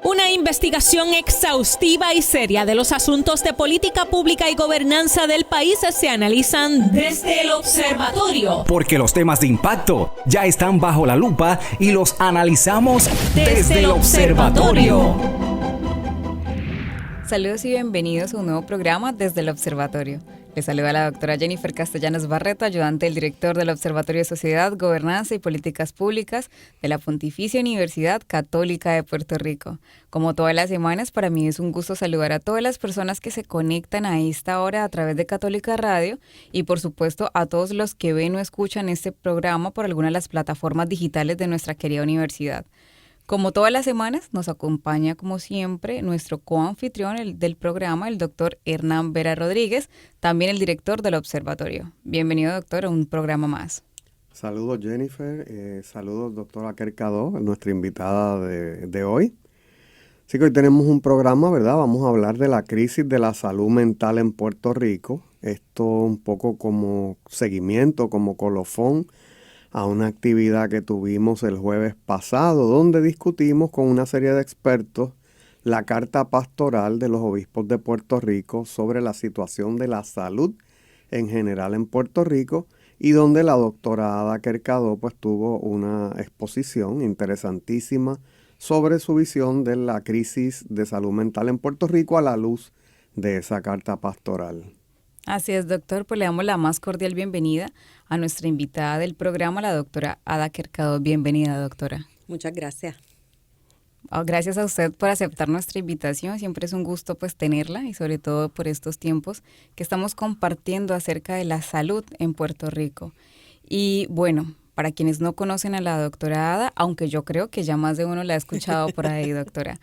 Una investigación exhaustiva y seria de los asuntos de política pública y gobernanza del país se analizan desde el observatorio. Porque los temas de impacto ya están bajo la lupa y los analizamos desde el observatorio. Saludos y bienvenidos a un nuevo programa desde el observatorio. Les saluda la doctora Jennifer Castellanos Barreto, ayudante del director del Observatorio de Sociedad, Gobernanza y Políticas Públicas de la Pontificia Universidad Católica de Puerto Rico. Como todas las semanas, para mí es un gusto saludar a todas las personas que se conectan a esta hora a través de Católica Radio y, por supuesto, a todos los que ven o escuchan este programa por alguna de las plataformas digitales de nuestra querida universidad. Como todas las semanas, nos acompaña, como siempre, nuestro coanfitrión del programa, el doctor Hernán Vera Rodríguez, también el director del observatorio. Bienvenido, doctor, a un programa más. Saludos, Jennifer. Saludos, doctora Quercadó, nuestra invitada de hoy. Así que hoy tenemos un programa, ¿verdad? Vamos a hablar de la crisis de la salud mental en Puerto Rico. Esto un poco como seguimiento, como colofón a una actividad que tuvimos el jueves pasado, donde discutimos con una serie de expertos la carta pastoral de los obispos de Puerto Rico sobre la situación de la salud en general en Puerto Rico, y donde la doctora Ada Quercadó pues tuvo una exposición interesantísima sobre su visión de la crisis de salud mental en Puerto Rico a la luz de esa carta pastoral. Así es, doctor, pues le damos la más cordial bienvenida a nuestra invitada del programa, la doctora Ada Quercadó. Bienvenida, doctora. Muchas gracias. Gracias a usted por aceptar nuestra invitación. Siempre es un gusto pues tenerla y sobre todo por estos tiempos que estamos compartiendo acerca de la salud en Puerto Rico. Y bueno, para quienes no conocen a la doctora Ada, aunque yo creo que ya más de uno la ha escuchado por ahí, doctora.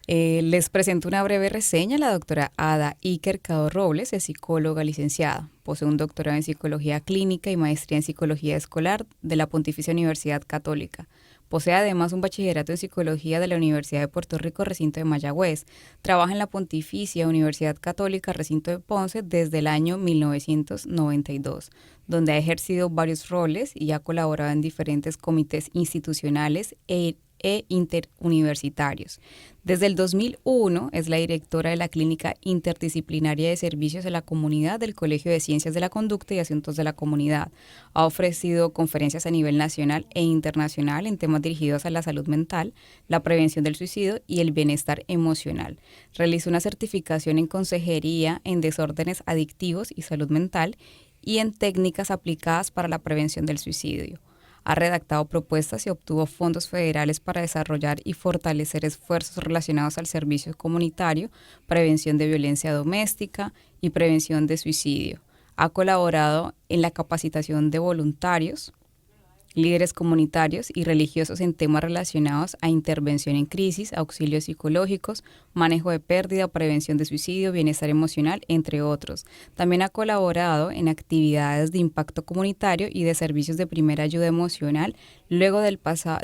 Les presento una breve reseña. La doctora Ada I. Quercadó Robles es psicóloga licenciada. Posee un doctorado en psicología clínica y maestría en psicología escolar de la Pontificia Universidad Católica. Posee además un bachillerato en psicología de la Universidad de Puerto Rico, recinto de Mayagüez. Trabaja en la Pontificia Universidad Católica, recinto de Ponce, desde el año 1992, donde ha ejercido varios roles y ha colaborado en diferentes comités institucionales e interuniversitarios. Desde el 2001 es la directora de la Clínica Interdisciplinaria de Servicios a la Comunidad del Colegio de Ciencias de la Conducta y Asuntos de la Comunidad. Ha ofrecido conferencias a nivel nacional e internacional en temas dirigidos a la salud mental, la prevención del suicidio y el bienestar emocional. Realizó una certificación en consejería en desórdenes adictivos y salud mental y en técnicas aplicadas para la prevención del suicidio. Ha redactado propuestas y obtuvo fondos federales para desarrollar y fortalecer esfuerzos relacionados al servicio comunitario, prevención de violencia doméstica y prevención de suicidio. Ha colaborado en la capacitación de voluntarios, líderes comunitarios y religiosos en temas relacionados a intervención en crisis, auxilios psicológicos, manejo de pérdida, prevención de suicidio, bienestar emocional, entre otros. También ha colaborado en actividades de impacto comunitario y de servicios de primera ayuda emocional luego del paso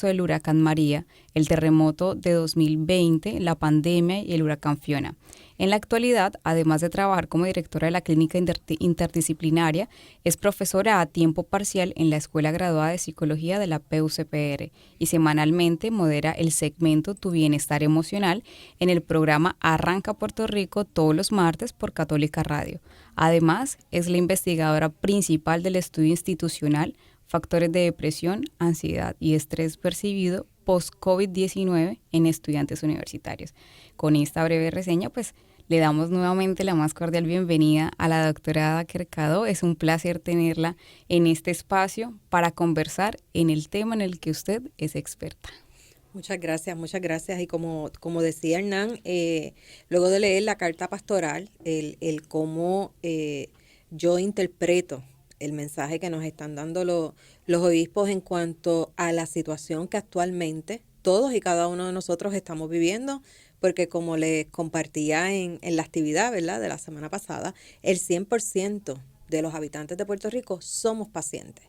del huracán María, el terremoto de 2020, la pandemia y el huracán Fiona. En la actualidad, además de trabajar como directora de la Clínica Interdisciplinaria, es profesora a tiempo parcial en la Escuela Graduada de Psicología de la PUCPR y semanalmente modera el segmento Tu Bienestar Emocional en el programa Arranca Puerto Rico todos los martes por Católica Radio. Además, es la investigadora principal del estudio institucional Factores de depresión, ansiedad y estrés percibido post-COVID-19 en estudiantes universitarios. Con esta breve reseña, pues le damos nuevamente la más cordial bienvenida a la doctora Ada Quercadó. Es un placer tenerla en este espacio para conversar en el tema en el que usted es experta. Muchas gracias, muchas gracias. Y como decía Hernán, luego de leer la carta pastoral, el cómo yo interpreto el mensaje que nos están dando los obispos en cuanto a la situación que actualmente todos y cada uno de nosotros estamos viviendo, porque como les compartía en la actividad, ¿verdad?, de la semana pasada, el 100% de los habitantes de Puerto Rico somos pacientes.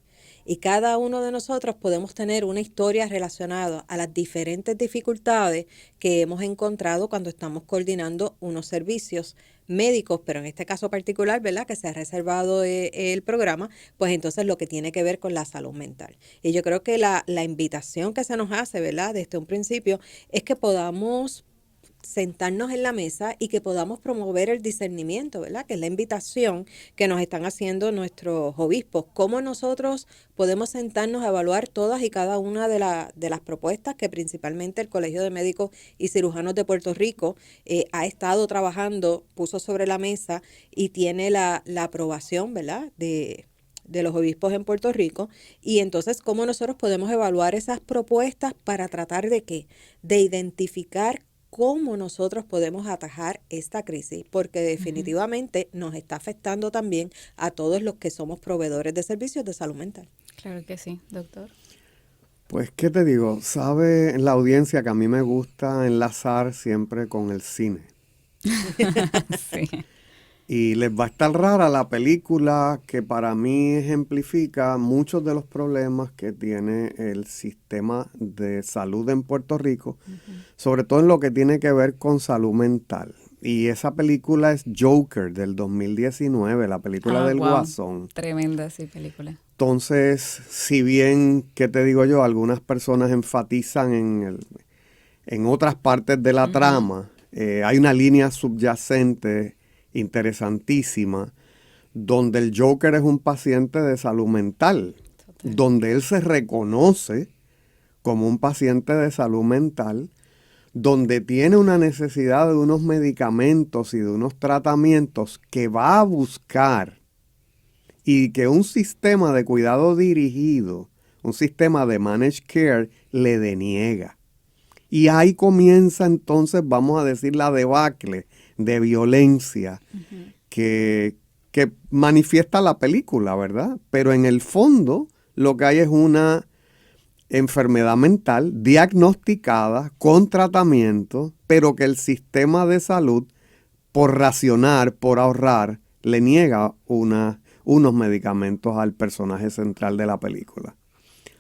Y cada uno de nosotros podemos tener una historia relacionada a las diferentes dificultades que hemos encontrado cuando estamos coordinando unos servicios médicos, pero en este caso particular, ¿verdad? Que se ha reservado el programa, pues entonces lo que tiene que ver con la salud mental. Y yo creo que la invitación que se nos hace, ¿verdad? Desde un principio, es que podamos sentarnos en la mesa y que podamos promover el discernimiento, ¿verdad? Que es la invitación que nos están haciendo nuestros obispos. Cómo nosotros podemos sentarnos a evaluar todas y cada una de las propuestas que principalmente el Colegio de Médicos y Cirujanos de Puerto Rico ha estado trabajando, puso sobre la mesa y tiene la aprobación, ¿verdad? De los obispos en Puerto Rico, y entonces cómo nosotros podemos evaluar esas propuestas para tratar de qué, de identificar cómo nosotros podemos atajar esta crisis, porque definitivamente nos está afectando también a todos los que somos proveedores de servicios de salud mental. Claro que sí, doctor. Pues, ¿qué te digo? Sabe la audiencia que a mí me gusta enlazar siempre con el cine. Sí. Y les va a estar rara la película que para mí ejemplifica muchos de los problemas que tiene el sistema de salud en Puerto Rico, sobre todo en lo que tiene que ver con salud mental. Y esa película es Joker del 2019, la película del wow. Guasón. Tremenda, sí, película. Entonces, si bien, ¿qué te digo yo? Algunas personas enfatizan en otras partes de la trama, hay una línea subyacente interesantísima, donde el Joker es un paciente de salud mental, donde él se reconoce como un paciente de salud mental, donde tiene una necesidad de unos medicamentos y de unos tratamientos que va a buscar, y que un sistema de cuidado dirigido, un sistema de managed care, le deniega. Y ahí comienza entonces, vamos a decir, la debacle de violencia que manifiesta la película, ¿verdad? Pero en el fondo lo que hay es una enfermedad mental diagnosticada con tratamiento, pero que el sistema de salud, por racionar, por ahorrar, le niega unos medicamentos al personaje central de la película.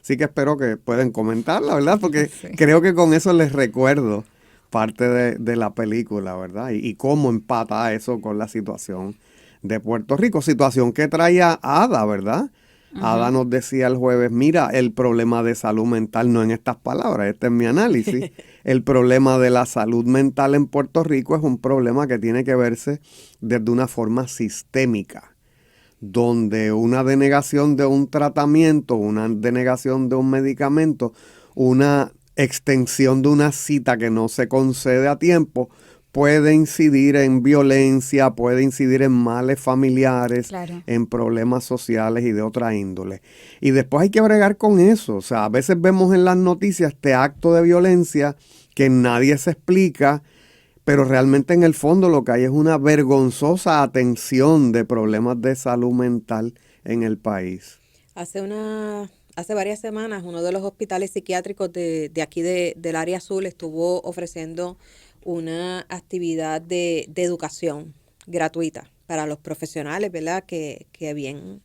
Así que espero que puedan comentarla, ¿verdad? Porque creo que con eso les recuerdo parte de la película, ¿verdad? Y cómo empata eso con la situación de Puerto Rico. Situación que traía Ada, ¿verdad? Ada nos decía el jueves, mira, el problema de salud mental, no en estas palabras, este es mi análisis, el problema de la salud mental en Puerto Rico es un problema que tiene que verse desde una forma sistémica, donde una denegación de un tratamiento, una denegación de un medicamento, una extensión de una cita que no se concede a tiempo, puede incidir en violencia, puede incidir en males familiares, Claro. en problemas sociales y de otra índole. Y después hay que bregar con eso. O sea, a veces vemos en las noticias este acto de violencia que nadie se explica, pero realmente en el fondo lo que hay es una vergonzosa atención de problemas de salud mental en el país. Hace varias semanas uno de los hospitales psiquiátricos de aquí del área azul estuvo ofreciendo una actividad de educación gratuita para los profesionales, ¿verdad? Que bien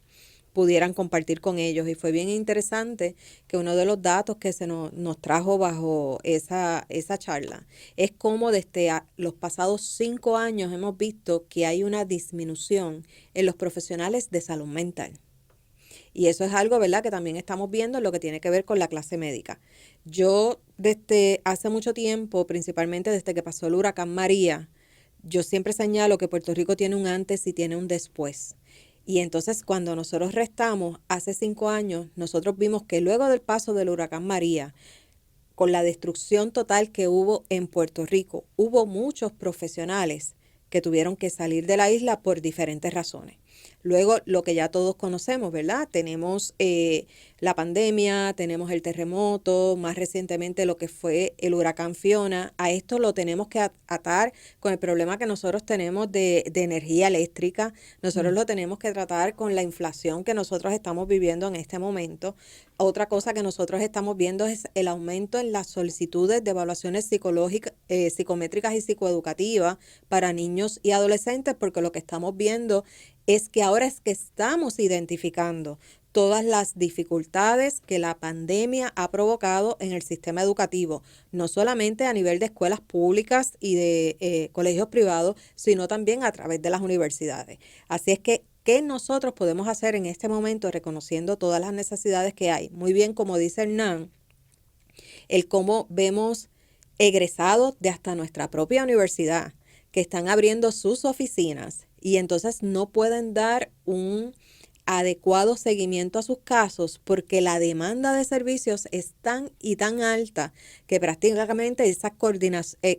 pudieran compartir con ellos. Y fue bien interesante que uno de los datos que nos trajo bajo esa charla es cómo desde los pasados 5 años hemos visto que hay una disminución en los profesionales de salud mental. Y eso es algo, ¿verdad?, que también estamos viendo en lo que tiene que ver con la clase médica. Yo desde hace mucho tiempo, principalmente desde que pasó el huracán María, yo siempre señalo que Puerto Rico tiene un antes y tiene un después. Y entonces cuando nosotros restamos hace 5 años, nosotros vimos que luego del paso del huracán María, con la destrucción total que hubo en Puerto Rico, hubo muchos profesionales que tuvieron que salir de la isla por diferentes razones. Luego, lo que ya todos conocemos, ¿verdad? Tenemos la pandemia, tenemos el terremoto, más recientemente lo que fue el huracán Fiona. A esto lo tenemos que atar con el problema que nosotros tenemos de energía eléctrica. Nosotros lo tenemos que tratar con la inflación que nosotros estamos viviendo en este momento. Otra cosa que nosotros estamos viendo es el aumento en las solicitudes de evaluaciones psicológicas, psicométricas y psicoeducativas para niños y adolescentes, porque lo que estamos viendo es que ahora es que estamos identificando todas las dificultades que la pandemia ha provocado en el sistema educativo, no solamente a nivel de escuelas públicas y de colegios privados, sino también a través de las universidades. Así es que, ¿qué nosotros podemos hacer en este momento reconociendo todas las necesidades que hay? Muy bien, como dice Hernán, el cómo vemos egresados de hasta nuestra propia universidad que están abriendo sus oficinas y entonces no pueden dar un adecuado seguimiento a sus casos porque la demanda de servicios es tan y tan alta que prácticamente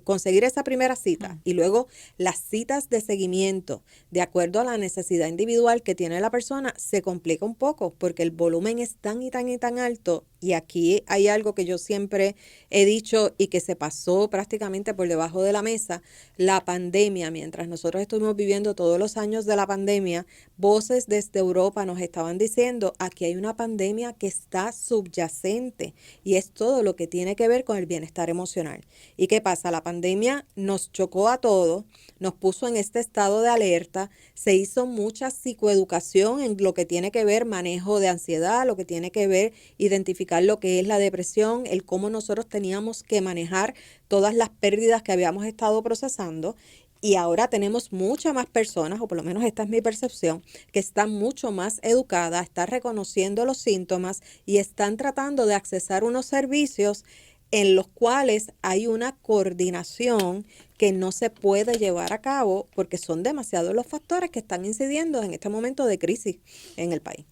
conseguir esa primera cita y luego las citas de seguimiento de acuerdo a la necesidad individual que tiene la persona se complica un poco porque el volumen es tan y tan y tan alto. Y aquí hay algo que yo siempre he dicho y que se pasó prácticamente por debajo de la mesa. La pandemia, mientras nosotros estuvimos viviendo todos los años de la pandemia, voces desde Europa nos estaban diciendo, aquí hay una pandemia que está subyacente y es todo lo que tiene que ver con el bienestar emocional. ¿Y qué pasa? La pandemia nos chocó a todos, nos puso en este estado de alerta, se hizo mucha psicoeducación en lo que tiene que ver manejo de ansiedad, lo que tiene que ver identificar lo que es la depresión, el cómo nosotros teníamos que manejar todas las pérdidas que habíamos estado procesando. Y ahora tenemos muchas más personas, o por lo menos esta es mi percepción, que están mucho más educadas, están reconociendo los síntomas y están tratando de accesar unos servicios en los cuales hay una coordinación que no se puede llevar a cabo porque son demasiados los factores que están incidiendo en este momento de crisis en el país.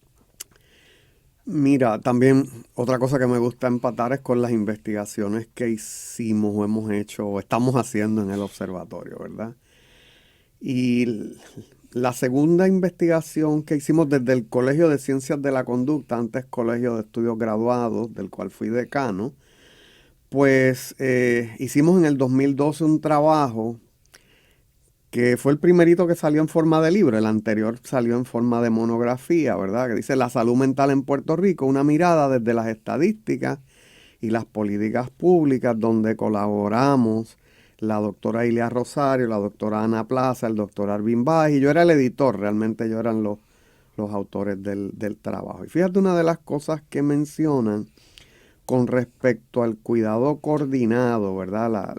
Mira, también otra cosa que me gusta empatar es con las investigaciones que hicimos o hemos hecho o estamos haciendo en el observatorio, ¿verdad? Y la segunda investigación que hicimos desde el Colegio de Ciencias de la Conducta, antes Colegio de Estudios Graduados, del cual fui decano, pues hicimos en el 2012 un trabajo que fue el primerito que salió en forma de libro, el anterior salió en forma de monografía, ¿verdad? Que dice La salud mental en Puerto Rico, una mirada desde las estadísticas y las políticas públicas, donde colaboramos la doctora Ilia Rosario, la doctora Ana Plaza, el doctor Arvin Báez, y yo era el editor, realmente yo eran los autores del trabajo. Y fíjate una de las cosas que mencionan con respecto al cuidado coordinado, ¿verdad?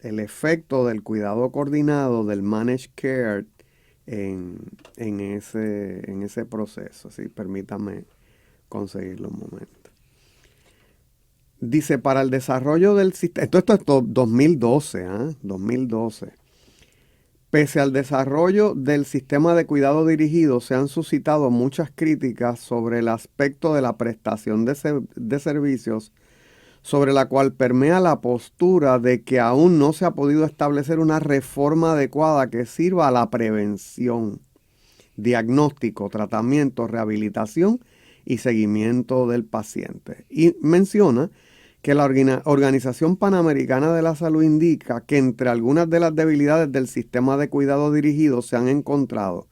El efecto del cuidado coordinado, del managed care en ese proceso. ¿Sí? Permítame conseguirlo un momento. Dice, para el desarrollo del sistema, esto es 2012, 2012. Pese al desarrollo del sistema de cuidado dirigido, se han suscitado muchas críticas sobre el aspecto de la prestación de servicios, sobre la cual permea la postura de que aún no se ha podido establecer una reforma adecuada que sirva a la prevención, diagnóstico, tratamiento, rehabilitación y seguimiento del paciente. Y menciona que la Organización Panamericana de la Salud indica que entre algunas de las debilidades del sistema de cuidado dirigido se han encontrado,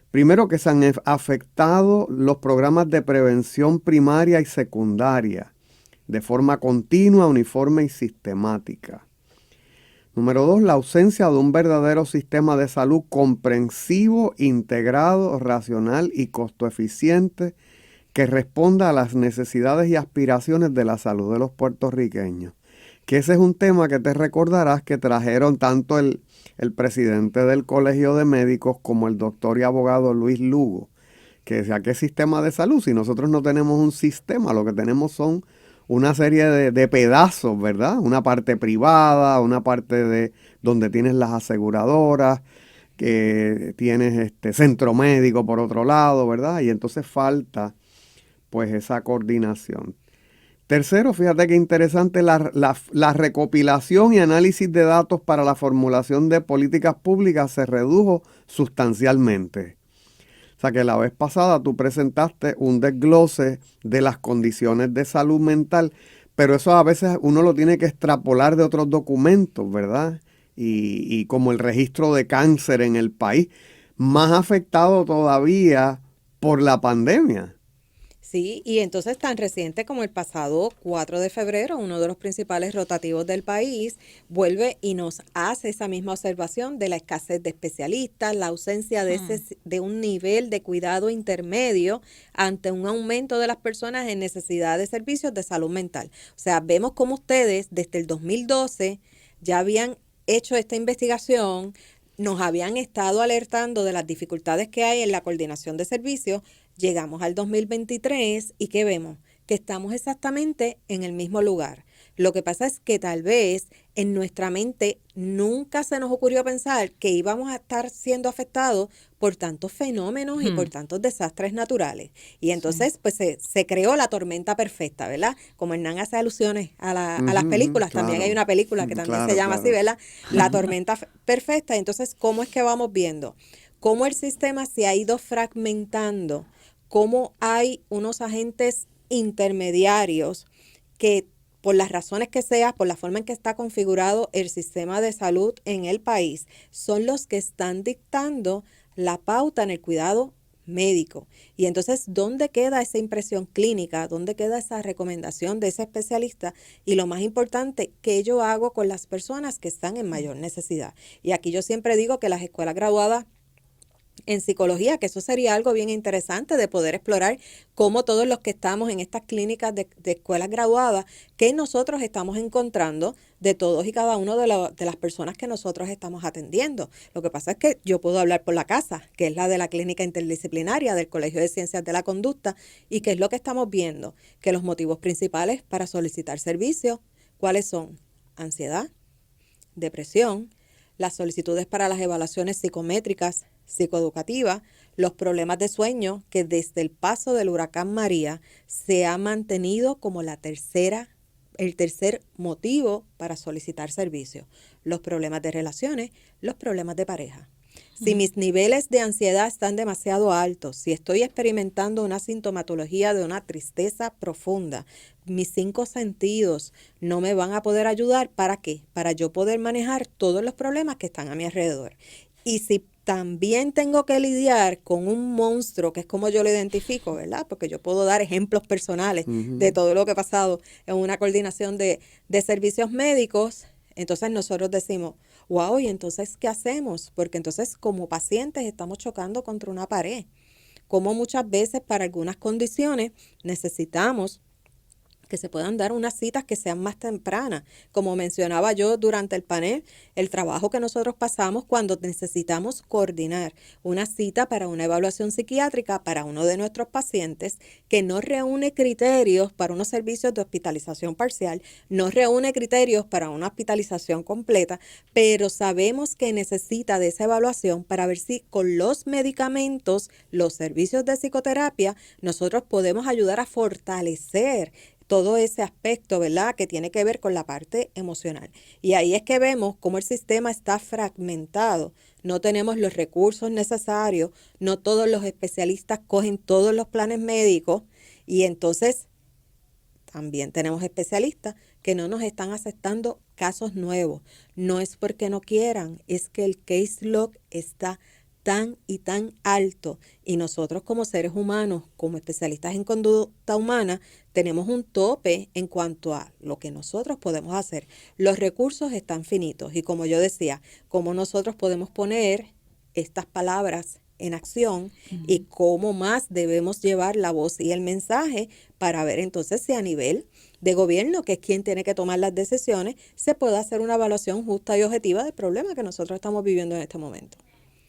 primero, que se han afectado los programas de prevención primaria y secundaria de forma continua, uniforme y sistemática. Número 2, la ausencia de un verdadero sistema de salud comprensivo, integrado, racional y costo eficiente que responda a las necesidades y aspiraciones de la salud de los puertorriqueños. Que ese es un tema que te recordarás que trajeron tanto el presidente del Colegio de Médicos como el doctor y abogado Luis Lugo, que decía, ¿qué sistema de salud? Si nosotros no tenemos un sistema, lo que tenemos son una serie de pedazos, ¿verdad? Una parte privada, una parte de donde tienes las aseguradoras, que tienes centro médico por otro lado, ¿verdad? Y entonces falta pues esa coordinación. Tercero, fíjate qué interesante, la recopilación y análisis de datos para la formulación de políticas públicas se redujo sustancialmente. O sea que la vez pasada tú presentaste un desglose de las condiciones de salud mental, pero eso a veces uno lo tiene que extrapolar de otros documentos, ¿verdad? Y como el registro de cáncer en el país, más afectado todavía por la pandemia. Sí, y entonces tan reciente como el pasado 4 de febrero, uno de los principales rotativos del país vuelve y nos hace esa misma observación de la escasez de especialistas, la ausencia de un nivel de cuidado intermedio ante un aumento de las personas en necesidad de servicios de salud mental. O sea, vemos como ustedes desde el 2012 ya habían hecho esta investigación, nos habían estado alertando de las dificultades que hay en la coordinación de servicios. Llegamos al 2023 y ¿qué vemos? Que estamos exactamente en el mismo lugar. Lo que pasa es que tal vez en nuestra mente nunca se nos ocurrió pensar que íbamos a estar siendo afectados por tantos fenómenos y por tantos desastres naturales. Y entonces pues se creó la tormenta perfecta, ¿verdad? Como Hernán hace alusiones a las películas, claro. también hay una película que también se llama así, ¿verdad? La tormenta perfecta. Entonces, ¿cómo es que vamos viendo? Cómo el sistema se ha ido fragmentando, cómo hay unos agentes intermediarios que por las razones que sea, por la forma en que está configurado el sistema de salud en el país, son los que están dictando la pauta en el cuidado médico. Y entonces, ¿dónde queda esa impresión clínica? ¿Dónde queda esa recomendación de ese especialista? Y lo más importante, ¿qué yo hago con las personas que están en mayor necesidad? Y aquí yo siempre digo que las escuelas graduadas en psicología, que eso sería algo bien interesante de poder explorar cómo todos los que estamos en estas clínicas de escuelas graduadas, que nosotros estamos encontrando de todos y cada uno de las personas que nosotros estamos atendiendo. Lo que pasa es que yo puedo hablar por la casa, que es la de la clínica interdisciplinaria del Colegio de Ciencias de la Conducta, y que es lo que estamos viendo, que los motivos principales para solicitar servicios, ¿cuáles son? Ansiedad, depresión, las solicitudes para las evaluaciones psicométricas, psicoeducativas, los problemas de sueño, que desde el paso del huracán María se ha mantenido como el tercer motivo para solicitar servicios, los problemas de relaciones, los problemas de pareja. Si mis niveles de ansiedad están demasiado altos, si estoy experimentando una sintomatología de una tristeza profunda, mis 5 sentidos no me van a poder ayudar. ¿Para qué? Para yo poder manejar todos los problemas que están a mi alrededor. Y si también tengo que lidiar con un monstruo, que es como yo lo identifico, ¿verdad? Porque yo puedo dar ejemplos personales de todo lo que ha pasado en una coordinación de servicios médicos. Entonces nosotros decimos, wow, ¿y entonces qué hacemos? Porque entonces como pacientes estamos chocando contra una pared. Como muchas veces para algunas condiciones necesitamos que se puedan dar unas citas que sean más tempranas. Como mencionaba yo durante el panel, el trabajo que nosotros pasamos cuando necesitamos coordinar una cita para una evaluación psiquiátrica para uno de nuestros pacientes que no reúne criterios para unos servicios de hospitalización parcial, no reúne criterios para una hospitalización completa, pero sabemos que necesita de esa evaluación para ver si con los medicamentos, los servicios de psicoterapia, nosotros podemos ayudar a fortalecer todo ese aspecto, ¿verdad?, que tiene que ver con la parte emocional. Y ahí es que vemos cómo el sistema está fragmentado. No tenemos los recursos necesarios, no todos los especialistas cogen todos los planes médicos y entonces también tenemos especialistas que no nos están aceptando casos nuevos. No es porque no quieran, es que el case log está tan y tan alto y nosotros como seres humanos, como especialistas en conducta humana, tenemos un tope en cuanto a lo que nosotros podemos hacer. Los recursos están finitos y como yo decía, cómo nosotros podemos poner estas palabras en acción y cómo más debemos llevar la voz y el mensaje para ver entonces si a nivel de gobierno, que es quien tiene que tomar las decisiones, se puede hacer una evaluación justa y objetiva del problema que nosotros estamos viviendo en este momento.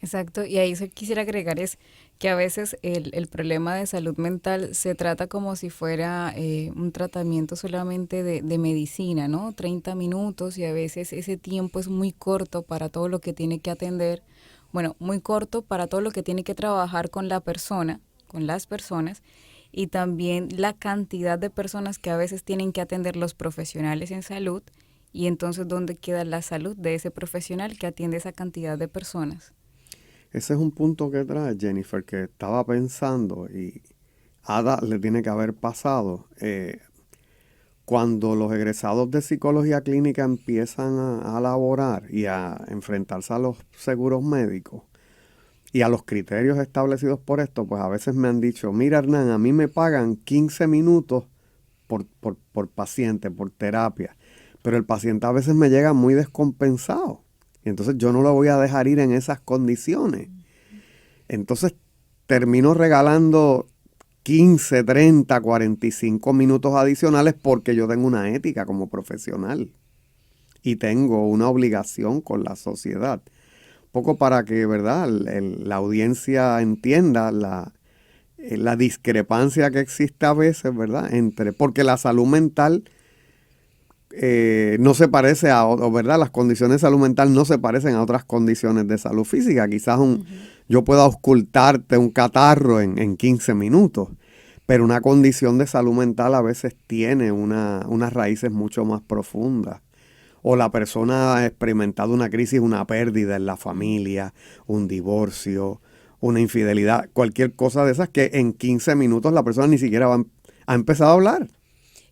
Exacto, y ahí quisiera agregar es que a veces el problema de salud mental se trata como si fuera un tratamiento solamente de medicina, ¿no? 30 minutos y a veces ese tiempo es muy corto para todo lo que tiene que atender, bueno, muy corto para todo lo que tiene que trabajar con la persona, con las personas y también la cantidad de personas que a veces tienen que atender los profesionales en salud y entonces ¿dónde queda la salud de ese profesional que atiende esa cantidad de personas? Ese es un punto que trae Jennifer, que estaba pensando y Ada le tiene que haber pasado. Cuando los egresados de psicología clínica empiezan a laborar y a enfrentarse a los seguros médicos, y a los criterios establecidos por esto, pues a veces me han dicho, mira Hernán, a mí me pagan 15 minutos por paciente, por terapia, pero el paciente a veces me llega muy descompensado y entonces yo no lo voy a dejar ir en esas condiciones. Entonces termino regalando 15, 30, 45 minutos adicionales porque yo tengo una ética como profesional y tengo una obligación con la sociedad. Un poco para que, ¿verdad?, la audiencia entienda la discrepancia que existe a veces, ¿verdad?, porque la salud mental no se parece ¿verdad?, las condiciones de salud mental no se parecen a otras condiciones de salud física. Quizás yo pueda auscultarte un catarro en 15 minutos, pero una condición de salud mental a veces tiene unas raíces mucho más profundas. O la persona ha experimentado una crisis, una pérdida en la familia, un divorcio, una infidelidad, cualquier cosa de esas que en 15 minutos la persona ni siquiera ha empezado a hablar.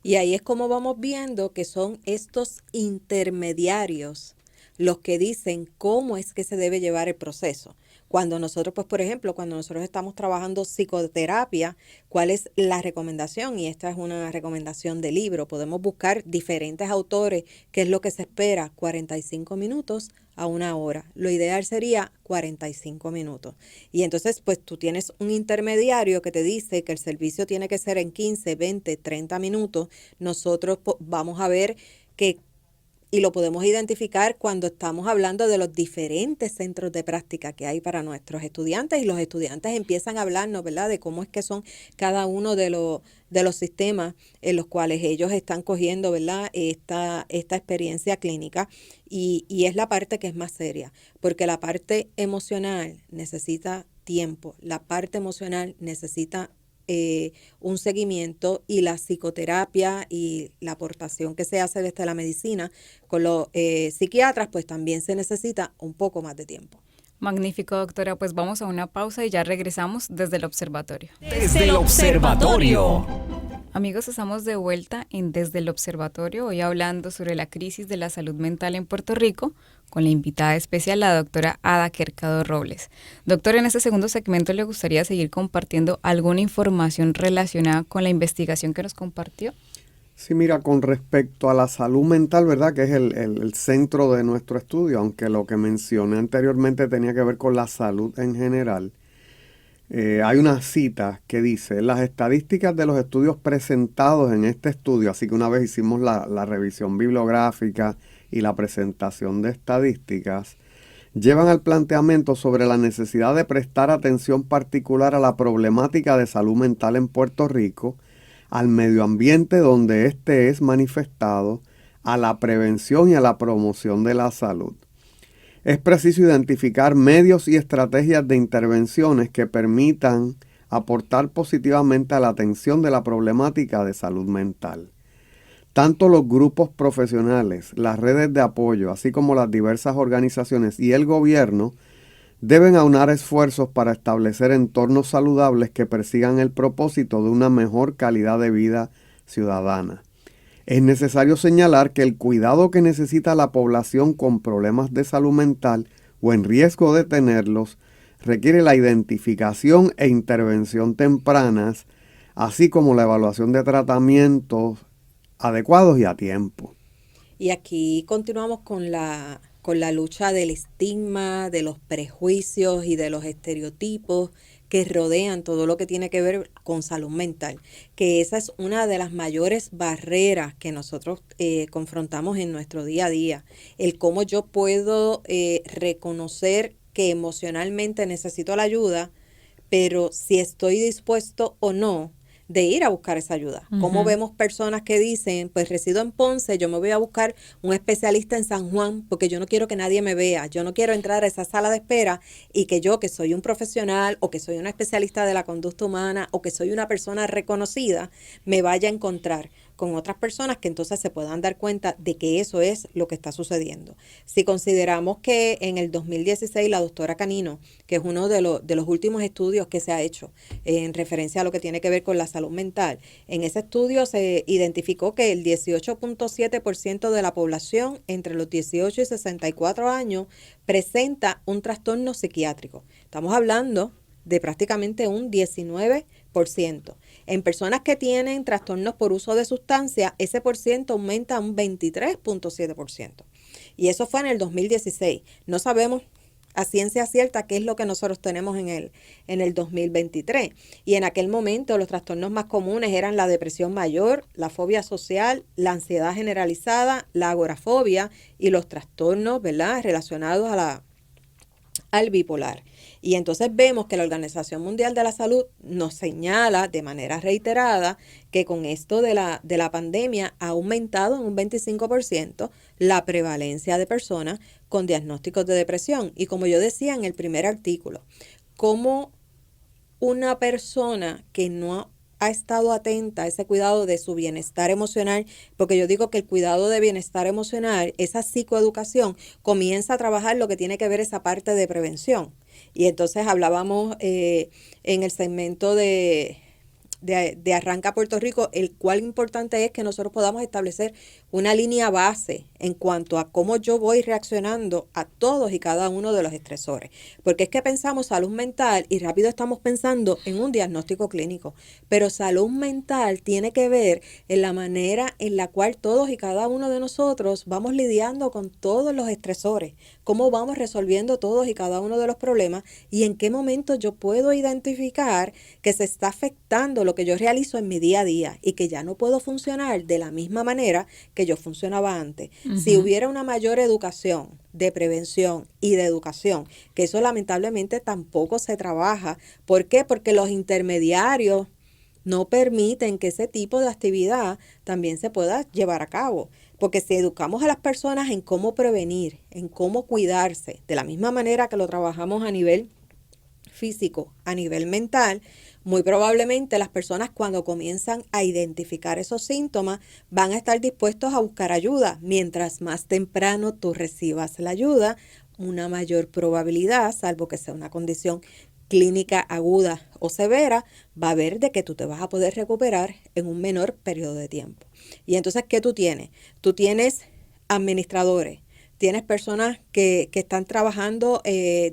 Y ahí es como vamos viendo que son estos intermediarios los que dicen cómo es que se debe llevar el proceso. Cuando nosotros, pues por ejemplo, cuando nosotros estamos trabajando psicoterapia, ¿cuál es la recomendación? Y esta es una recomendación de libro. Podemos buscar diferentes autores, qué es lo que se espera, 45 minutos a 1 hora. Lo ideal sería 45 minutos. Y entonces, pues tú tienes un intermediario que te dice que el servicio tiene que ser en 15, 20, 30 minutos. Nosotros vamos a ver que y lo podemos identificar cuando estamos hablando de los diferentes centros de práctica que hay para nuestros estudiantes y los estudiantes empiezan a hablarnos, ¿verdad?, de cómo es que son cada uno de los sistemas en los cuales ellos están cogiendo, ¿verdad?, esta experiencia clínica y es la parte que es más seria, porque la parte emocional necesita tiempo, la parte emocional necesita un seguimiento y la psicoterapia y la aportación que se hace desde la medicina con los psiquiatras, pues también se necesita un poco más de tiempo. Magnífico, doctora. Pues vamos a una pausa y ya regresamos desde el observatorio. Desde el observatorio. Amigos, estamos de vuelta en Desde el Observatorio, hoy hablando sobre la crisis de la salud mental en Puerto Rico, con la invitada especial, la doctora Ada Quercado Robles. Doctor, en este segundo segmento le gustaría seguir compartiendo alguna información relacionada con la investigación que nos compartió. Sí, mira, con respecto a la salud mental, ¿verdad?, que es el centro de nuestro estudio, aunque lo que mencioné anteriormente tenía que ver con la salud en general. Hay una cita que dice, las estadísticas de los estudios presentados en este estudio, así que una vez hicimos la revisión bibliográfica y la presentación de estadísticas, llevan al planteamiento sobre la necesidad de prestar atención particular a la problemática de salud mental en Puerto Rico, al medio ambiente donde éste es manifestado, a la prevención y a la promoción de la salud. Es preciso identificar medios y estrategias de intervenciones que permitan aportar positivamente a la atención de la problemática de salud mental. Tanto los grupos profesionales, las redes de apoyo, así como las diversas organizaciones y el gobierno deben aunar esfuerzos para establecer entornos saludables que persigan el propósito de una mejor calidad de vida ciudadana. Es necesario señalar que el cuidado que necesita la población con problemas de salud mental o en riesgo de tenerlos requiere la identificación e intervención tempranas, así como la evaluación de tratamientos adecuados y a tiempo. Y aquí continuamos con la lucha del estigma, de los prejuicios y de los estereotipos que rodean todo lo que tiene que ver con salud mental, que esa es una de las mayores barreras que nosotros confrontamos en nuestro día a día, el cómo yo puedo reconocer que emocionalmente necesito la ayuda, pero si estoy dispuesto o no de ir a buscar esa ayuda. Como vemos personas que dicen, pues resido en Ponce, yo me voy a buscar un especialista en San Juan porque yo no quiero que nadie me vea, yo no quiero entrar a esa sala de espera y que yo, que soy un profesional o que soy una especialista de la conducta humana o que soy una persona reconocida, me vaya a encontrar. con otras personas que entonces se puedan dar cuenta de que eso es lo que está sucediendo. Si consideramos que en el 2016 la doctora Canino, que es uno de los últimos estudios que se ha hecho en referencia a lo que tiene que ver con la salud mental, en ese estudio se identificó que el 18.7% de la población entre los 18 y 64 años presenta un trastorno psiquiátrico. Estamos hablando de prácticamente un 19%. En personas que tienen trastornos por uso de sustancias, ese por ciento aumenta a un 23.7%. Y eso fue en el 2016. No sabemos a ciencia cierta qué es lo que nosotros tenemos en el 2023. Y en aquel momento los trastornos más comunes eran la depresión mayor, la fobia social, la ansiedad generalizada, la agorafobia y los trastornos, ¿verdad?, relacionados al bipolar. Y entonces vemos que la Organización Mundial de la Salud nos señala de manera reiterada que con esto de la pandemia ha aumentado en un 25% la prevalencia de personas con diagnósticos de depresión. Y como yo decía en el primer artículo, como una persona que no ha estado atenta a ese cuidado de su bienestar emocional, porque yo digo que el cuidado de bienestar emocional, esa psicoeducación, comienza a trabajar lo que tiene que ver esa parte de prevención. Y entonces hablábamos en el segmento de Arranca Puerto Rico, el cual importante es que nosotros podamos establecer una línea base en cuanto a cómo yo voy reaccionando a todos y cada uno de los estresores. Porque es que pensamos salud mental y rápido estamos pensando en un diagnóstico clínico, pero salud mental tiene que ver en la manera en la cual todos y cada uno de nosotros vamos lidiando con todos los estresores, cómo vamos resolviendo todos y cada uno de los problemas y en qué momento yo puedo identificar que se está afectando lo que yo realizo en mi día a día y que ya no puedo funcionar de la misma manera que yo funcionaba antes. Uh-huh. Si hubiera una mayor educación de prevención y de educación, que eso lamentablemente tampoco se trabaja. ¿Por qué? Porque los intermediarios no permiten que ese tipo de actividad también se pueda llevar a cabo. Porque si educamos a las personas en cómo prevenir, en cómo cuidarse, de la misma manera que lo trabajamos a nivel físico, a nivel mental, muy probablemente las personas cuando comienzan a identificar esos síntomas van a estar dispuestos a buscar ayuda. Mientras más temprano tú recibas la ayuda, una mayor probabilidad, salvo que sea una condición clínica aguda o severa, va a haber de que tú te vas a poder recuperar en un menor periodo de tiempo. Y entonces, ¿qué tú tienes? Tú tienes administradores, tienes personas que están trabajando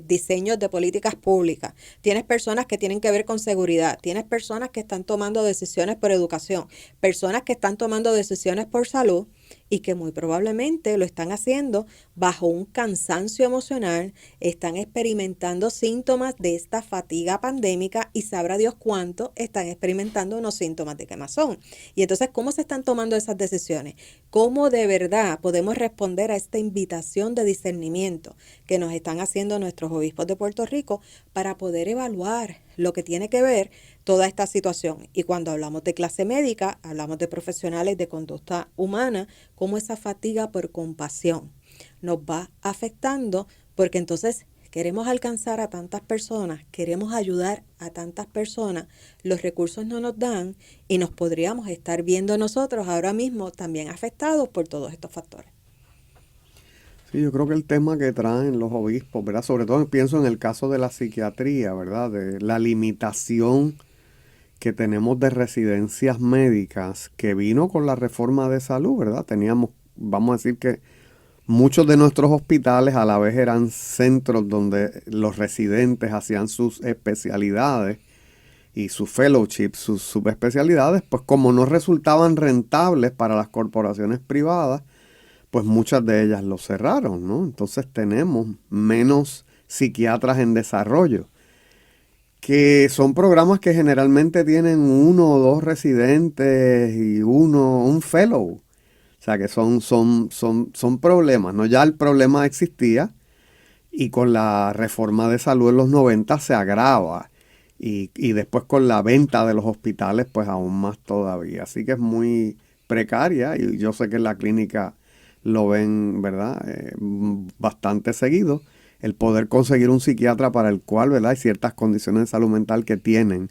diseños de políticas públicas, tienes personas que tienen que ver con seguridad, tienes personas que están tomando decisiones por educación, personas que están tomando decisiones por salud y que muy probablemente lo están haciendo bajo un cansancio emocional, están experimentando síntomas de esta fatiga pandémica y sabrá Dios cuánto están experimentando unos síntomas de quemazón. Y entonces, ¿cómo se están tomando esas decisiones? ¿Cómo de verdad podemos responder a esta invitación de discernimiento que nos están haciendo nuestros obispos de Puerto Rico para poder evaluar lo que tiene que ver toda esta situación? Y cuando hablamos de clase médica, hablamos de profesionales de conducta humana, cómo esa fatiga por compasión nos va afectando, porque entonces queremos alcanzar a tantas personas, queremos ayudar a tantas personas, los recursos no nos dan y nos podríamos estar viendo nosotros ahora mismo también afectados por todos estos factores. Sí, yo creo que el tema que traen los obispos, ¿verdad? Sobre todo pienso en el caso de la psiquiatría, ¿verdad? De la limitación que tenemos de residencias médicas que vino con la reforma de salud, ¿verdad? Teníamos, vamos a decir que muchos de nuestros hospitales a la vez eran centros donde los residentes hacían sus especialidades y sus fellowships, sus subespecialidades, pues como no resultaban rentables para las corporaciones privadas, pues muchas de ellas lo cerraron, ¿no? Entonces tenemos menos psiquiatras en desarrollo, que son programas que generalmente tienen 1 o 2 residentes y un fellow. O sea que son problemas, ¿no? Ya el problema existía y con la reforma de salud en los 90 se agrava y después con la venta de los hospitales pues aún más todavía. Así que es muy precaria y yo sé que en la clínica lo ven, ¿verdad? Bastante seguido. El poder conseguir un psiquiatra para el cual, ¿verdad? Hay ciertas condiciones de salud mental que tienen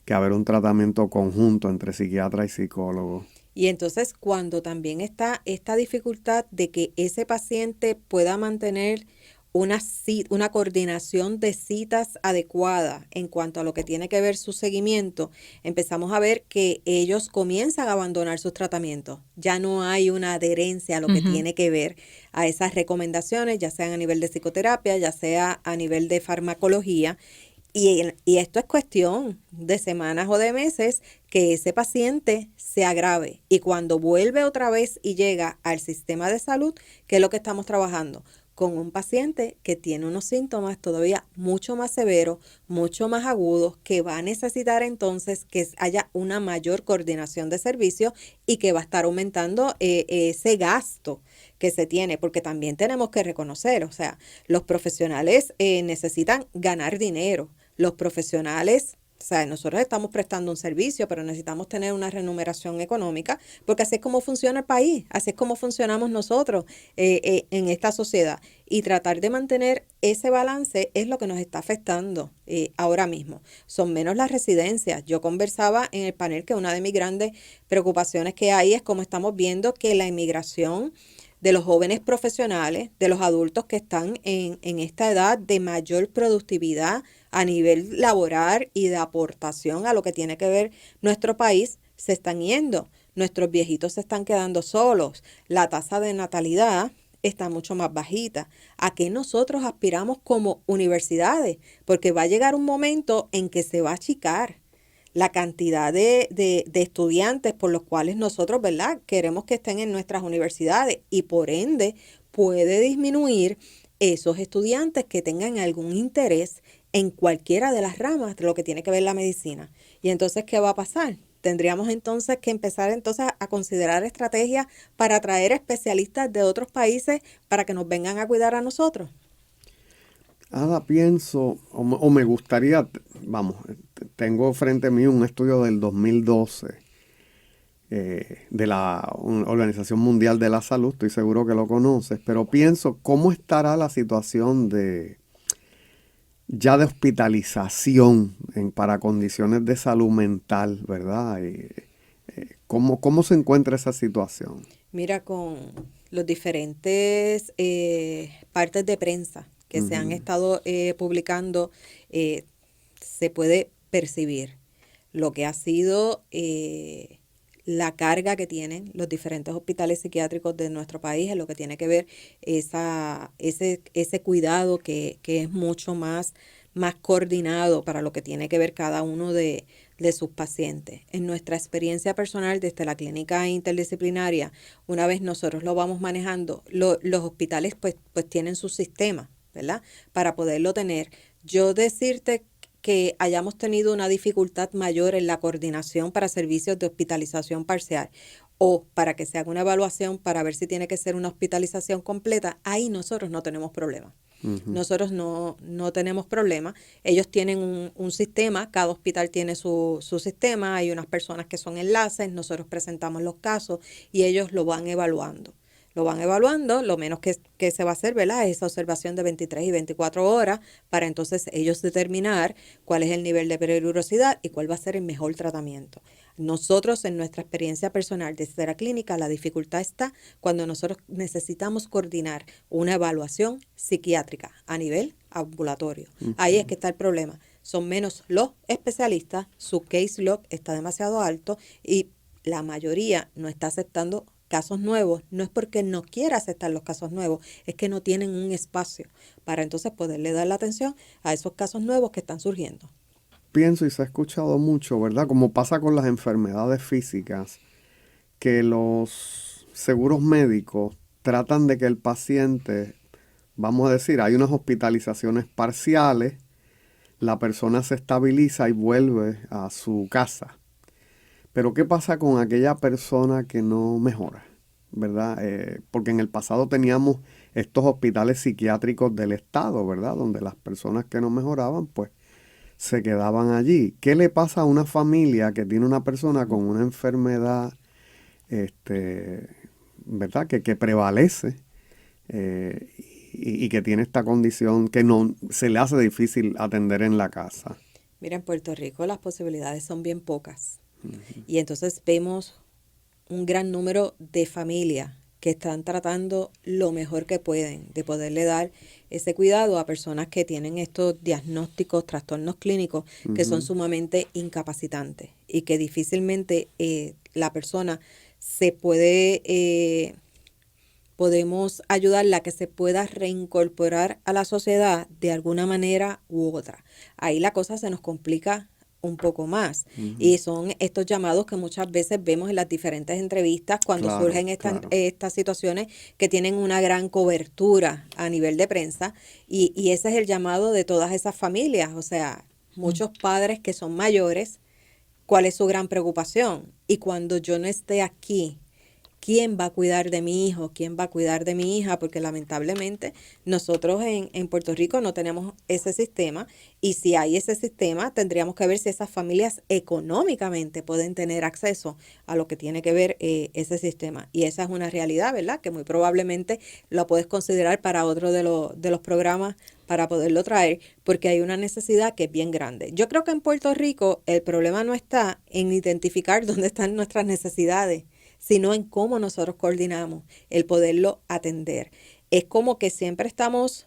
que haber un tratamiento conjunto entre psiquiatra y psicólogo. Y entonces cuando también está esta dificultad de que ese paciente pueda mantener una coordinación de citas adecuada en cuanto a lo que tiene que ver su seguimiento, empezamos a ver que ellos comienzan a abandonar sus tratamientos. Ya no hay una adherencia a lo que tiene que ver a esas recomendaciones, ya sea a nivel de psicoterapia, ya sea a nivel de farmacología. Y esto es cuestión de semanas o de meses que ese paciente se agrave. Y cuando vuelve otra vez y llega al sistema de salud, ¿qué es lo que estamos trabajando? Con un paciente que tiene unos síntomas todavía mucho más severos, mucho más agudos, que va a necesitar entonces que haya una mayor coordinación de servicios y que va a estar aumentando ese gasto que se tiene, porque también tenemos que reconocer, o sea, los profesionales necesitan ganar dinero. Los profesionales, o sea, nosotros estamos prestando un servicio, pero necesitamos tener una remuneración económica, porque así es como funciona el país, así es como funcionamos nosotros en esta sociedad. Y tratar de mantener ese balance es lo que nos está afectando ahora mismo. Son menos las residencias. Yo conversaba en el panel que una de mis grandes preocupaciones que hay es cómo estamos viendo que la inmigración de los jóvenes profesionales, de los adultos que están en esta edad de mayor productividad a nivel laboral y de aportación a lo que tiene que ver nuestro país, se están yendo. Nuestros viejitos se están quedando solos. La tasa de natalidad está mucho más bajita. ¿A qué nosotros aspiramos como universidades? Porque va a llegar un momento en que se va a achicar la cantidad de estudiantes por los cuales nosotros, ¿verdad?, queremos que estén en nuestras universidades, y por ende puede disminuir esos estudiantes que tengan algún interés en cualquiera de las ramas de lo que tiene que ver la medicina. Y entonces, ¿qué va a pasar? Tendríamos entonces que empezar entonces a considerar estrategias para atraer especialistas de otros países para que nos vengan a cuidar a nosotros. Ada, pienso, o me gustaría, vamos, tengo frente a mí un estudio del 2012 de la Organización Mundial de la Salud, estoy seguro que lo conoces, pero pienso cómo estará la situación de hospitalización para condiciones de salud mental, ¿verdad? ¿Cómo se encuentra esa situación? Mira, con los diferentes partes de prensa que se han estado publicando, se puede percibir lo que ha sido la carga que tienen los diferentes hospitales psiquiátricos de nuestro país en lo que tiene que ver ese cuidado que es mucho más coordinado para lo que tiene que ver cada uno de sus pacientes. En nuestra experiencia personal desde la clínica interdisciplinaria, una vez nosotros lo vamos manejando, los hospitales pues tienen su sistema, ¿verdad?, para poderlo tener. Yo decirte que hayamos tenido una dificultad mayor en la coordinación para servicios de hospitalización parcial o para que se haga una evaluación para ver si tiene que ser una hospitalización completa, ahí nosotros no tenemos problema. Nosotros no tenemos problema. Ellos tienen un sistema, cada hospital tiene su sistema, hay unas personas que son enlaces, nosotros presentamos los casos y ellos lo van evaluando. Lo menos que se va a hacer, ¿verdad?, es esa observación de 23 y 24 horas para entonces ellos determinar cuál es el nivel de peligrosidad y cuál va a ser el mejor tratamiento. Nosotros, en nuestra experiencia personal desde la clínica, la dificultad está cuando nosotros necesitamos coordinar una evaluación psiquiátrica a nivel ambulatorio. Ahí es que está el problema. Son menos los especialistas, su case log está demasiado alto y la mayoría no está aceptando casos nuevos. No es porque no quiera aceptar los casos nuevos, es que no tienen un espacio para entonces poderle dar la atención a esos casos nuevos que están surgiendo. Pienso, y se ha escuchado mucho, ¿verdad?, como pasa con las enfermedades físicas, que los seguros médicos tratan de que el paciente, vamos a decir, hay unas hospitalizaciones parciales, la persona se estabiliza y vuelve a su casa. Pero ¿qué pasa con aquella persona que no mejora? ¿Verdad? Porque en el pasado teníamos estos hospitales psiquiátricos del Estado, ¿verdad?, donde las personas que no mejoraban, pues, se quedaban allí. ¿Qué le pasa a una familia que tiene una persona con una enfermedad, ¿verdad?, que prevalece y que tiene esta condición que no se le hace difícil atender en la casa? Mira, en Puerto Rico las posibilidades son bien pocas. Y entonces vemos un gran número de familias que están tratando lo mejor que pueden de poderle dar ese cuidado a personas que tienen estos diagnósticos, trastornos clínicos que son sumamente incapacitantes y que difícilmente la persona se puede, podemos ayudarla a que se pueda reincorporar a la sociedad de alguna manera u otra. Ahí la cosa se nos complica un poco más. Y son estos llamados que muchas veces vemos en las diferentes entrevistas cuando surgen estas situaciones que tienen una gran cobertura a nivel de prensa, y ese es el llamado de todas esas familias. O sea, muchos padres que son mayores, ¿cuál es su gran preocupación? Y cuando yo no esté aquí, ¿quién va a cuidar de mi hijo? ¿Quién va a cuidar de mi hija? Porque lamentablemente nosotros en Puerto Rico no tenemos ese sistema, y si hay ese sistema tendríamos que ver si esas familias económicamente pueden tener acceso a lo que tiene que ver ese sistema. Y esa es una realidad, ¿verdad? Que muy probablemente lo puedes considerar para otro de los programas para poderlo traer, porque hay una necesidad que es bien grande. Yo creo que en Puerto Rico el problema no está en identificar dónde están nuestras necesidades, sino en cómo nosotros coordinamos el poderlo atender. Es como que siempre estamos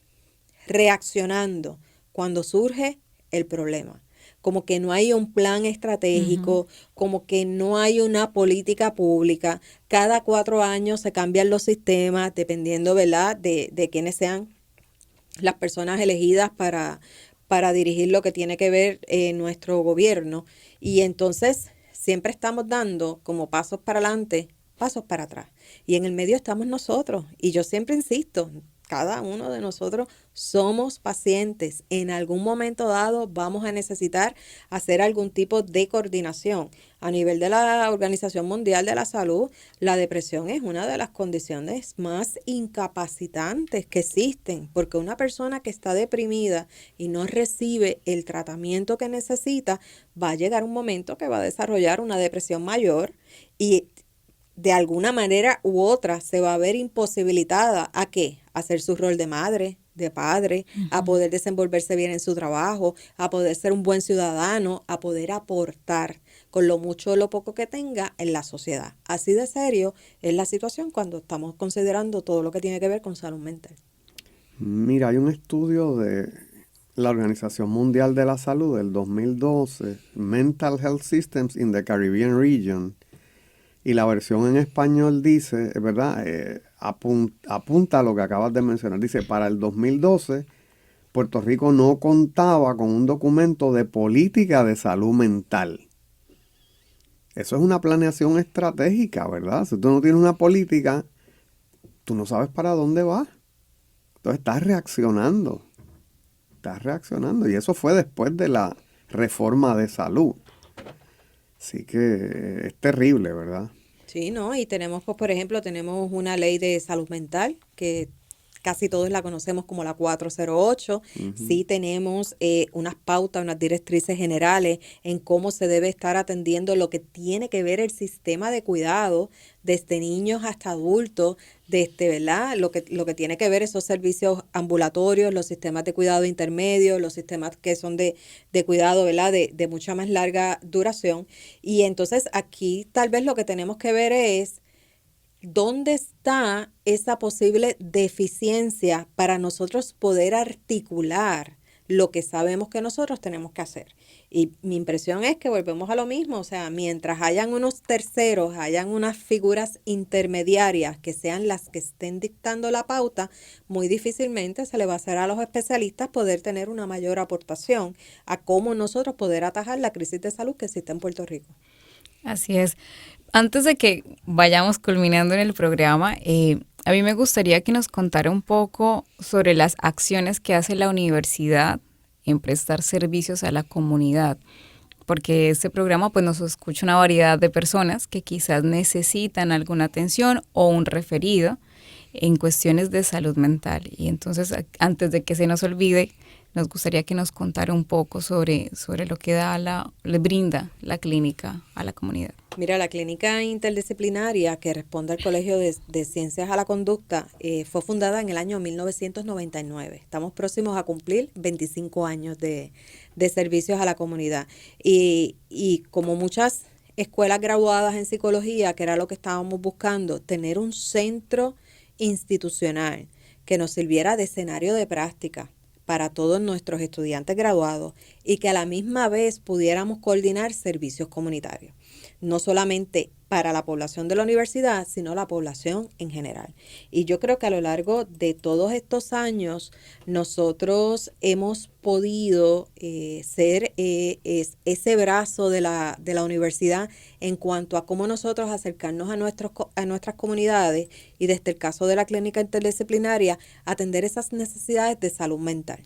reaccionando cuando surge el problema. Como que no hay un plan estratégico, como que no hay una política pública. Cada 4 años se cambian los sistemas, dependiendo, ¿verdad?, de quiénes sean las personas elegidas para dirigir lo que tiene que ver nuestro gobierno. Y entonces siempre estamos dando como pasos para adelante, pasos para atrás. Y en el medio estamos nosotros. Y yo siempre insisto, cada uno de nosotros somos pacientes. En algún momento dado vamos a necesitar hacer algún tipo de coordinación. A nivel de la Organización Mundial de la Salud, la depresión es una de las condiciones más incapacitantes que existen, porque una persona que está deprimida y no recibe el tratamiento que necesita, va a llegar un momento que va a desarrollar una depresión mayor, y de alguna manera u otra se va a ver imposibilitada ¿a qué? A hacer su rol de madre, de padre, a poder desenvolverse bien en su trabajo, a poder ser un buen ciudadano, a poder aportar con lo mucho o lo poco que tenga en la sociedad. Así de serio es la situación cuando estamos considerando todo lo que tiene que ver con salud mental. Mira, hay un estudio de la Organización Mundial de la Salud del 2012, Mental Health Systems in the Caribbean Region, y la versión en español dice, ¿verdad? Apunta a lo que acabas de mencionar. Dice, para el 2012, Puerto Rico no contaba con un documento de política de salud mental. Eso es una planeación estratégica, ¿verdad? Si tú no tienes una política, tú no sabes para dónde vas. Entonces estás reaccionando. Y eso fue después de la reforma de salud. Así que es terrible, ¿verdad? Sí, ¿no? Y tenemos, pues, por ejemplo, tenemos una ley de salud mental que casi todos la conocemos como la 408. Sí tenemos unas pautas, unas directrices generales en cómo se debe estar atendiendo lo que tiene que ver el sistema de cuidado, desde niños hasta adultos, ¿verdad? Lo que tiene que ver esos servicios ambulatorios, los sistemas de cuidado intermedios, los sistemas que son de cuidado, ¿verdad? De mucha más larga duración. Y entonces aquí tal vez lo que tenemos que ver es ¿dónde está esa posible deficiencia para nosotros poder articular lo que sabemos que nosotros tenemos que hacer? Y mi impresión es que volvemos a lo mismo, o sea, mientras hayan unos terceros, hayan unas figuras intermediarias que sean las que estén dictando la pauta, muy difícilmente se le va a hacer a los especialistas poder tener una mayor aportación a cómo nosotros poder atajar la crisis de salud que existe en Puerto Rico. Así es. Antes de que vayamos culminando en el programa, a mí me gustaría que nos contara un poco sobre las acciones que hace la universidad en prestar servicios a la comunidad, porque este programa pues nos escucha una variedad de personas que quizás necesitan alguna atención o un referido en cuestiones de salud mental. Y entonces, antes de que se nos olvide, nos gustaría que nos contara un poco sobre lo que le brinda la clínica a la comunidad. Mira, la clínica interdisciplinaria que responde al Colegio de Ciencias a la Conducta fue fundada en el año 1999. Estamos próximos a cumplir 25 años de servicios a la comunidad. Y como muchas escuelas graduadas en psicología, que era lo que estábamos buscando, tener un centro institucional que nos sirviera de escenario de práctica para todos nuestros estudiantes graduados y que a la misma vez pudiéramos coordinar servicios comunitarios, no solamente para la población de la universidad, sino la población en general. Y yo creo que a lo largo de todos estos años nosotros hemos podido ser ese brazo de la universidad en cuanto a cómo nosotros acercarnos a nuestras comunidades y desde el caso de la clínica interdisciplinaria atender esas necesidades de salud mental.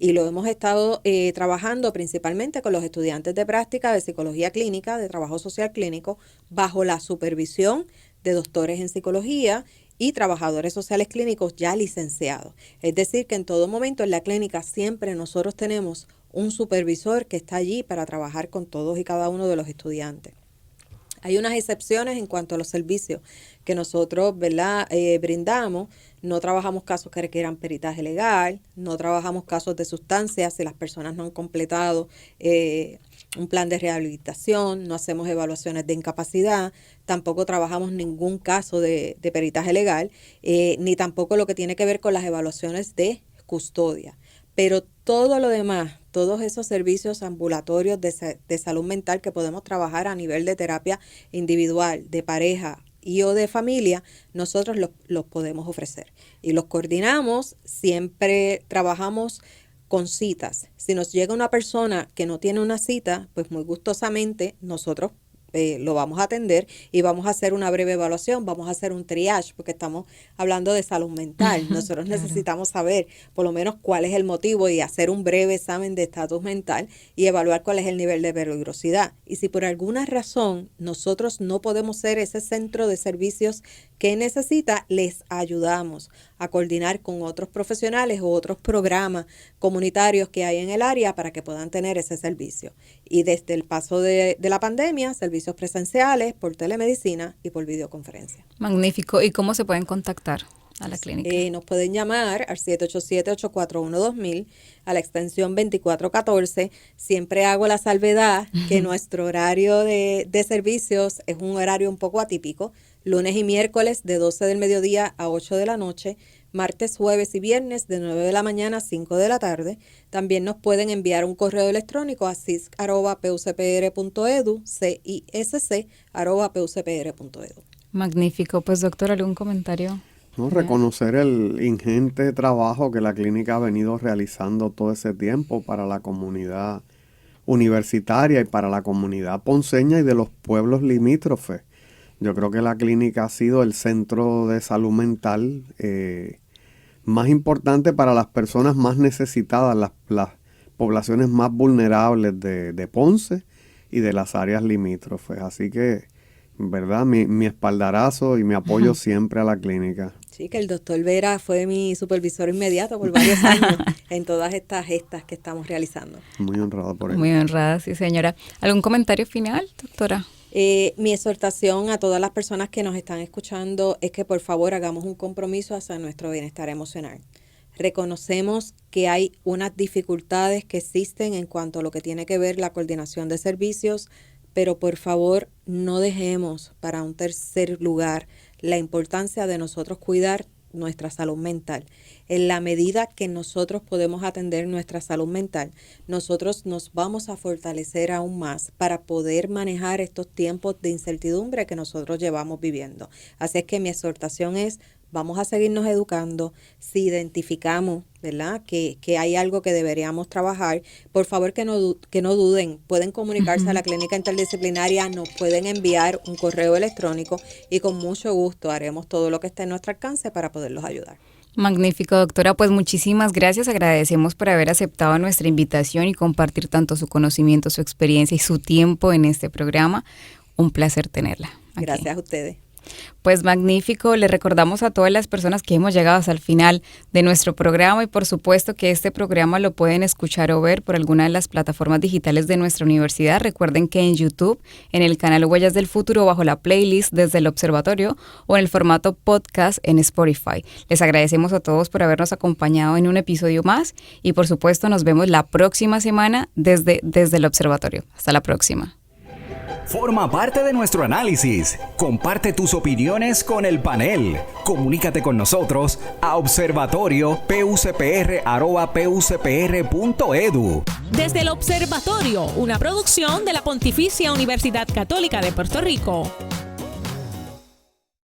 Y lo hemos estado trabajando principalmente con los estudiantes de práctica de psicología clínica, de trabajo social clínico, bajo la supervisión de doctores en psicología y trabajadores sociales clínicos ya licenciados. Es decir, que en todo momento en la clínica siempre nosotros tenemos un supervisor que está allí para trabajar con todos y cada uno de los estudiantes. Hay unas excepciones en cuanto a los servicios que nosotros, ¿verdad?, brindamos. No trabajamos casos que requieran peritaje legal, no trabajamos casos de sustancias si las personas no han completado un plan de rehabilitación, no hacemos evaluaciones de incapacidad, tampoco trabajamos ningún caso de peritaje legal, ni tampoco lo que tiene que ver con las evaluaciones de custodia. Pero todo lo demás, todos esos servicios ambulatorios de salud mental que podemos trabajar a nivel de terapia individual, de pareja y o de familia, nosotros los podemos ofrecer. Y los coordinamos, siempre trabajamos con citas. Si nos llega una persona que no tiene una cita, pues muy gustosamente nosotros lo vamos a atender y vamos a hacer una breve evaluación, vamos a hacer un triage porque estamos hablando de salud mental. Nosotros necesitamos saber por lo menos cuál es el motivo y hacer un breve examen de estatus mental y evaluar cuál es el nivel de peligrosidad. Y si por alguna razón nosotros no podemos ser ese centro de servicios que necesita, les ayudamos a coordinar con otros profesionales o otros programas comunitarios que hay en el área para que puedan tener ese servicio. Y desde el paso de la pandemia, servicios presenciales, por telemedicina y por videoconferencia. Magnífico. ¿Y cómo se pueden contactar a la clínica? Nos pueden llamar al 787-841-2000 a la extensión 2414. Siempre hago la salvedad que nuestro horario de servicios es un horario un poco atípico. Lunes y miércoles de 12 del mediodía a 8 de la noche, martes, jueves y viernes de 9 de la mañana a 5 de la tarde. También nos pueden enviar un correo electrónico a cisc@pucpr.edu, cisc@pucpr.edu. Magnífico. Pues doctor, ¿algún comentario? No, reconocer el ingente trabajo que la clínica ha venido realizando todo ese tiempo para la comunidad universitaria y para la comunidad ponceña y de los pueblos limítrofes. Yo creo que la clínica ha sido el centro de salud mental más importante para las personas más necesitadas, las poblaciones más vulnerables de Ponce y de las áreas limítrofes. Así que, ¿verdad? Mi espaldarazo y mi apoyo siempre a la clínica. Sí, que el doctor Vera fue mi supervisor inmediato por varios años en todas estas gestas que estamos realizando. Muy honrado por él. Muy honrada, sí señora. ¿Algún comentario final, doctora? Mi exhortación a todas las personas que nos están escuchando es que por favor hagamos un compromiso hacia nuestro bienestar emocional. Reconocemos que hay unas dificultades que existen en cuanto a lo que tiene que ver la coordinación de servicios, pero por favor no dejemos para un tercer lugar la importancia de nosotros cuidar nuestra salud mental. En la medida que nosotros podemos atender nuestra salud mental, nosotros nos vamos a fortalecer aún más para poder manejar estos tiempos de incertidumbre que nosotros llevamos viviendo. Así es que mi exhortación es, vamos a seguirnos educando. Si identificamos, ¿verdad?, que hay algo que deberíamos trabajar, por favor que no duden, pueden comunicarse a la clínica interdisciplinaria, nos pueden enviar un correo electrónico y con mucho gusto haremos todo lo que esté en nuestro alcance para poderlos ayudar. Magnífico, doctora. Pues muchísimas gracias. Agradecemos por haber aceptado nuestra invitación y compartir tanto su conocimiento, su experiencia y su tiempo en este programa. Un placer tenerla aquí. Gracias a ustedes. Pues magnífico, le recordamos a todas las personas que hemos llegado hasta el final de nuestro programa y por supuesto que este programa lo pueden escuchar o ver por alguna de las plataformas digitales de nuestra universidad. Recuerden que en YouTube, en el canal Huellas del Futuro, bajo la playlist desde el observatorio o en el formato podcast en Spotify. Les agradecemos a todos por habernos acompañado en un episodio más y por supuesto nos vemos la próxima semana desde el observatorio. Hasta la próxima. Forma parte de nuestro análisis. Comparte tus opiniones con el panel. Comunícate con nosotros a observatorio.pucpr@pucpr.edu. Desde el Observatorio, una producción de la Pontificia Universidad Católica de Puerto Rico.